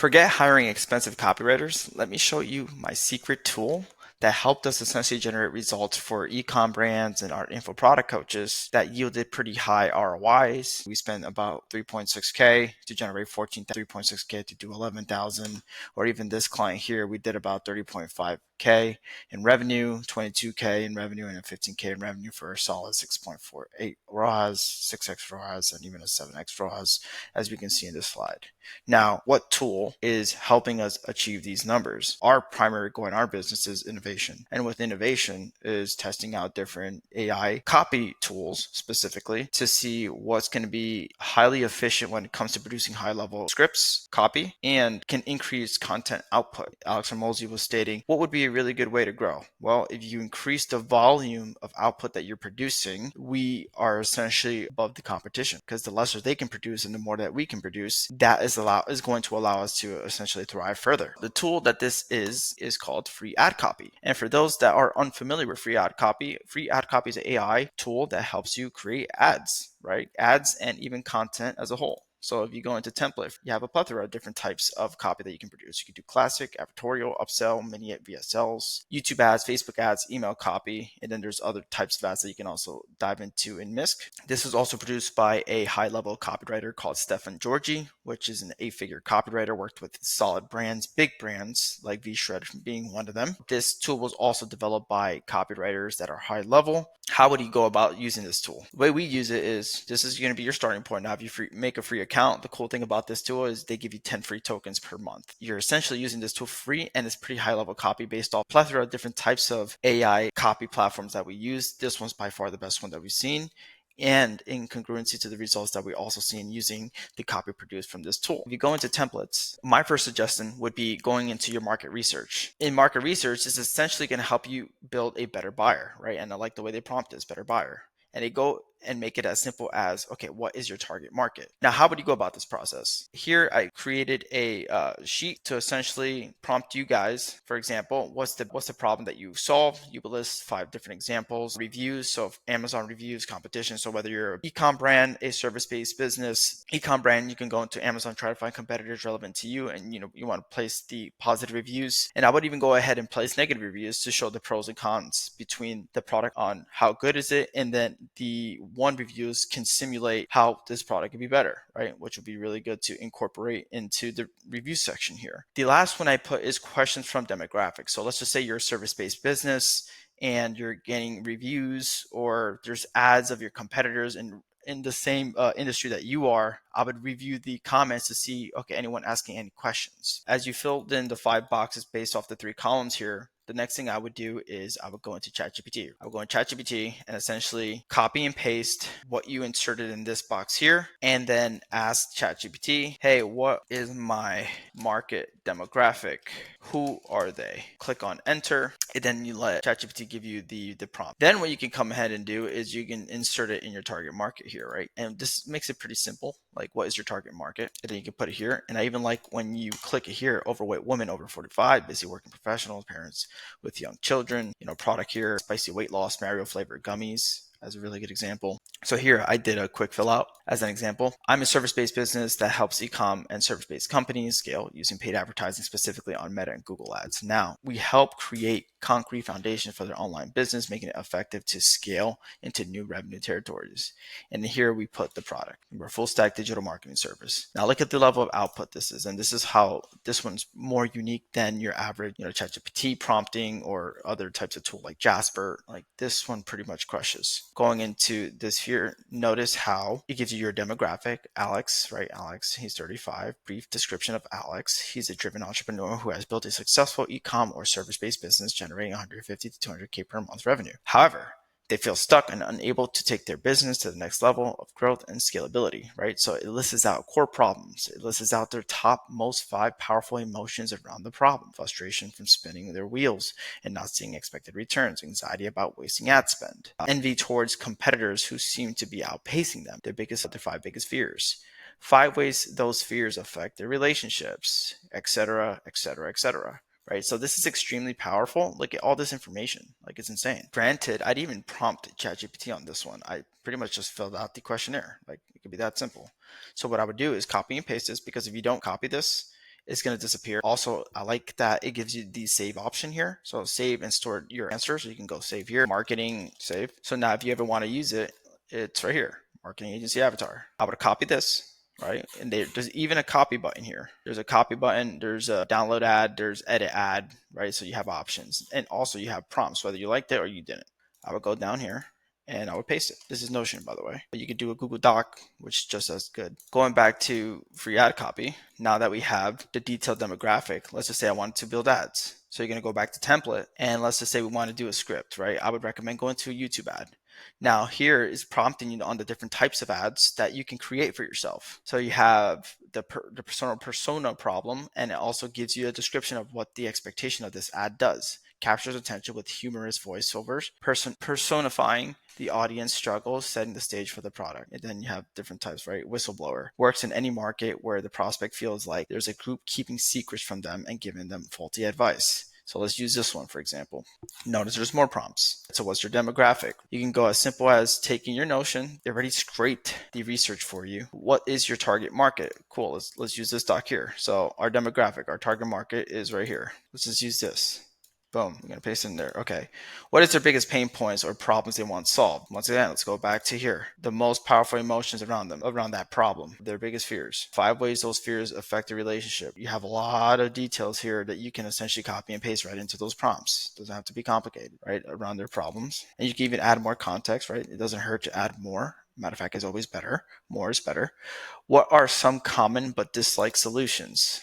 Forget hiring expensive copywriters. Let me show you my secret tool that helped us essentially generate results for ecom brands and our info product coaches that yielded pretty high ROIs. We spent about 3.6K to generate 3.6K to do 11,000, or even this client here, we did about 30.5K in revenue, 22K in revenue, and a 15K in revenue for a solid 6.48 ROIs, 6x ROIs, and even a 7x ROIs, as we can see in this slide. Now, what tool is helping us achieve these numbers? Our primary goal in our business is innovation. And with innovation is testing out different AI copy tools specifically to see what's going to be highly efficient when it comes to producing high level scripts, copy, and can increase content output. Alex Hormozi was stating, what would be a really good way to grow? Well, if you increase the volume of output that you're producing, we are essentially above the competition, because the lesser they can produce and the more that we can produce, that is going to allow us to essentially thrive further. The tool that this is called free ad copy. And for those that are unfamiliar with free ad copy is an AI tool that helps you create ads, right? Ads and even content as a whole. So if you go into template, you have a plethora of different types of copy that you can produce. You can do classic, advertorial, upsell, mini VSLs, YouTube ads, Facebook ads, email copy, and then there's other types of ads that you can also dive into in MISC. This is also produced by a high-level copywriter called Stefan Georgi, which is an 8-figure copywriter, worked with solid brands, big brands like VShred being one of them. This tool was also developed by copywriters that are high level. How would you go about using this tool? The way we use it is, this is going to be your starting point. Now, if you make a free account, the cool thing about this tool is they give you 10 free tokens per month. You're essentially using this tool free, and it's pretty high level copy based off a plethora of different types of AI copy platforms that we use. This one's by far the best one that we've seen, and in congruency to the results that we also see in using the copy produced from this tool. If you go into templates, my first suggestion would be going into your market research. In market research, it's essentially going to help you build a better buyer, right? And I like the way they prompt this, better buyer. And they go and make it as simple as, okay, what is your target market? Now, how would you go about this process? Here, I created a sheet to essentially prompt you guys. For example, what's the problem that you solve? You will list 5 different examples. Reviews, so Amazon reviews, competition. So whether you're an ecom brand, a service-based business, ecom brand, you can go into Amazon, try to find competitors relevant to you, and you want to place the positive reviews. And I would even go ahead and place negative reviews to show the pros and cons between the product on how good is it, and then the one reviews can simulate how this product could be better, right? Which would be really good to incorporate into the review section here. The last one I put is questions from demographics. So let's just say you're a service-based business and you're getting reviews, or there's ads of your competitors in the same industry that you are. I would review the comments to see, okay, anyone asking any questions. As you filled in the 5 boxes based off the 3 columns here, the next thing I would do is I would go into ChatGPT. I would go in ChatGPT and essentially copy and paste what you inserted in this box here, and then ask ChatGPT, hey, what is my market demographic? Who are they? Click on enter, and then you let ChatGPT give you the prompt. Then what you can come ahead and do is you can insert it in your target market here, right? And this makes it pretty simple. Like, what is your target market? And then you can put it here. And I even like when you click it here, overweight women over 45, busy working professionals, parents with young children, product here, spicy weight loss, Mario flavored gummies as a really good example. So here I did a quick fill out as an example. I'm a service-based business that helps ecom and service-based companies scale using paid advertising, specifically on Meta and Google Ads. Now, we help create concrete foundation for their online business, making it effective to scale into new revenue territories. And here we put the product. We're a full stack digital marketing service. Now look at the level of output this is. And this is how this one's more unique than your average, ChatGPT prompting or other types of tool like Jasper. Like, this one pretty much crushes. Going into this here, notice how it gives you your demographic. Alex, right? Alex, he's 35. Brief description of Alex. He's a driven entrepreneur who has built a successful ecom or service-based business generating 150 to 200K per month revenue. However, they feel stuck and unable to take their business to the next level of growth and scalability, right? So it lists out core problems. It lists out their top most 5 powerful emotions around the problem: frustration from spinning their wheels and not seeing expected returns, anxiety about wasting ad spend, envy towards competitors who seem to be outpacing them, their 5 biggest fears, 5 ways those fears affect their relationships, etc., etc., etc. Right? So this is extremely powerful. Look at all this information. Like, it's insane. Granted, I'd even prompt ChatGPT on this one. I pretty much just filled out the questionnaire. Like, it could be that simple. So what I would do is copy and paste this, because if you don't copy this, it's going to disappear. Also, I like that it gives you the save option here. So save and store your answer. So you can go save here, marketing, save. So now if you ever want to use it, it's right here, marketing agency avatar. I would copy this. Right. And there's even a copy button here. There's a copy button. There's a download ad. There's edit ad. Right. So you have options. And also you have prompts, whether you liked it or you didn't. I would go down here and I would paste it. This is Notion, by the way. But you could do a Google Doc, which is just as good. Going back to free ad copy, now that we have the detailed demographic, let's just say I wanted to build ads. So you're going to go back to template, and let's just say we want to do a script, right? I would recommend going to a YouTube ad. Now here is prompting you on the different types of ads that you can create for yourself. So you have the persona problem, and it also gives you a description of what the expectation of this ad does. Captures attention with humorous voiceovers, personifying the audience struggles, setting the stage for the product. And then you have different types, right? Whistleblower works in any market where the prospect feels like there's a group keeping secrets from them and giving them faulty advice. So let's use this one, for example. Notice there's more prompts. So what's your demographic? You can go as simple as taking your Notion. They already scraped the research for you. What is your target market? Cool. Let's use this doc here. So our demographic, our target market is right here. Let's just use this. Boom, I'm going to paste it in there. Okay. What is their biggest pain points or problems they want solved? Once again, let's go back to here. The most powerful emotions around them, around that problem, their biggest fears. 5 ways those fears affect the relationship. You have a lot of details here that you can essentially copy and paste right into those prompts. It doesn't have to be complicated, right? Around their problems. And you can even add more context, right? It doesn't hurt to add more. Matter of fact, it's always better. More is better. What are some common but disliked solutions?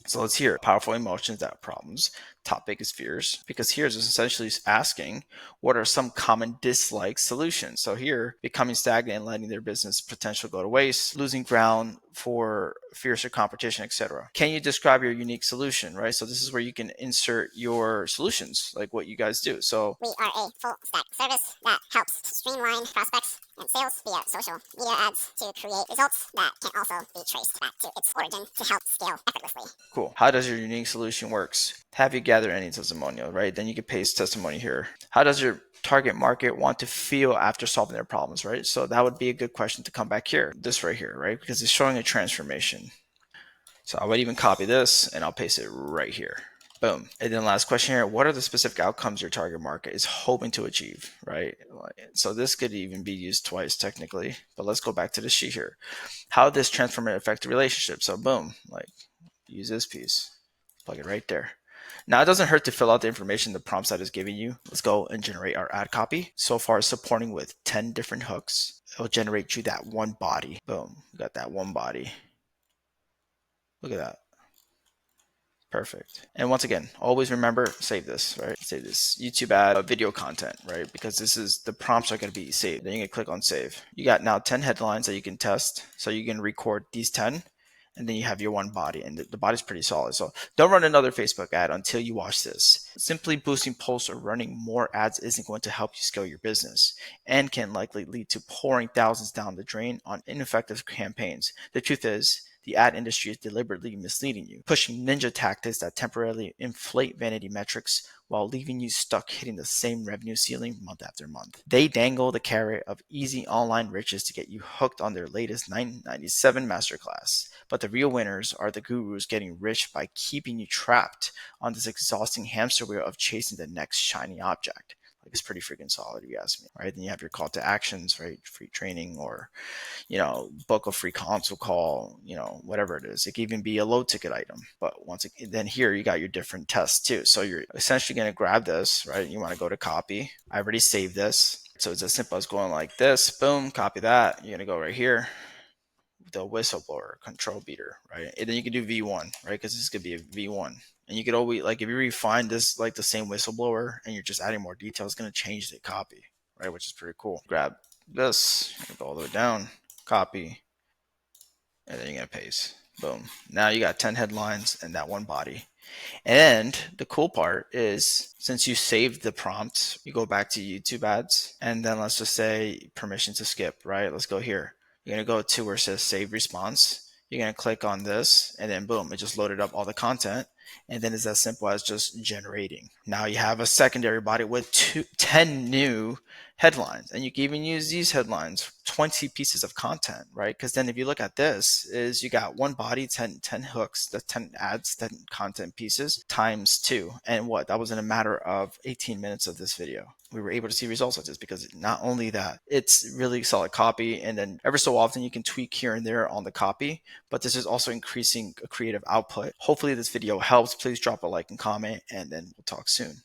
So let's hear powerful emotions, that problems, top biggest fears, because here is essentially asking what are some common disliked solutions. So here, becoming stagnant and letting their business potential go to waste, losing ground for fiercer competition, etc. Can you describe your unique solution, right? So this is where you can insert your solutions, like what you guys do. So we are a full stack service that helps streamline prospects and sales via social media ads to create results that can also be traced back to its origin to help scale effortlessly. Cool. How does your unique solution works? Have you gather any testimonial, right? Then you can paste testimony here. How does your target market want to feel after solving their problems, right? So that would be a good question to come back here, this right here, right? Because it's showing a transformation. So I would even copy this and I'll paste it right here. Boom. And then last question here, what are the specific outcomes your target market is hoping to achieve, right? So this could even be used twice technically, but let's go back to the sheet here. How this transformation affect the relationship? So boom, like use this piece, plug it right there. Now it doesn't hurt to fill out the information the prompts that is giving you. Let's go and generate our ad copy. So far it's supporting with 10 different hooks. It'll generate you that one body. Boom, we got that one body. Look at that. Perfect. And once again, always remember, save this, right? Save this YouTube ad video content, right? Because this is, the prompts are going to be saved. Then you can click on save. You got now 10 headlines that you can test. So you can record these 10 and then you have your one body, and the body's pretty solid. So don't run another Facebook ad until you watch this. Simply boosting posts or running more ads isn't going to help you scale your business and can likely lead to pouring thousands down the drain on ineffective campaigns. The truth is, the ad industry is deliberately misleading you, pushing ninja tactics that temporarily inflate vanity metrics while leaving you stuck hitting the same revenue ceiling month after month. They dangle the carrot of easy online riches to get you hooked on their latest $9.97 masterclass. But the real winners are the gurus getting rich by keeping you trapped on this exhausting hamster wheel of chasing the next shiny object. Like, it's pretty freaking solid if you ask me, right? Then you have your call to actions, right? Free training, or book a free consult call, whatever it is. It can even be a low ticket item. But then here you got your different tests too. So you're essentially going to grab this, right? You want to go to copy. I already saved this. So it's as simple as going like this, boom, copy that. You're going to go right here, the whistleblower control beater, right? And then you can do V1, right? Because this could be a V1. And you could always, like, if you refine this like the same whistleblower and you're just adding more detail, it's going to change the copy, right? Which is pretty cool. Grab this, go all the way down, copy, and then you're going to paste. Boom. Now you got 10 headlines and that one body. And the cool part is, since you saved the prompt, you go back to YouTube ads, and then let's just say permission to skip, right? Let's go here. You're going to go to where it says save response. You're going to click on this, and then boom, it just loaded up all the content. And then it's as simple as just generating. Now you have a secondary body with 10 new headlines, and you can even use these headlines, 20 pieces of content, right? Because then if you look at this, is you got one body, 10 hooks, the 10 ads, 10 content pieces times two. And what? That was in a matter of 18 minutes of this video. We were able to see results like this because not only that, it's really solid copy, and then ever so often you can tweak here and there on the copy, but this is also increasing a creative output. Hopefully this video helps. Please drop a like and comment, and then we'll talk soon.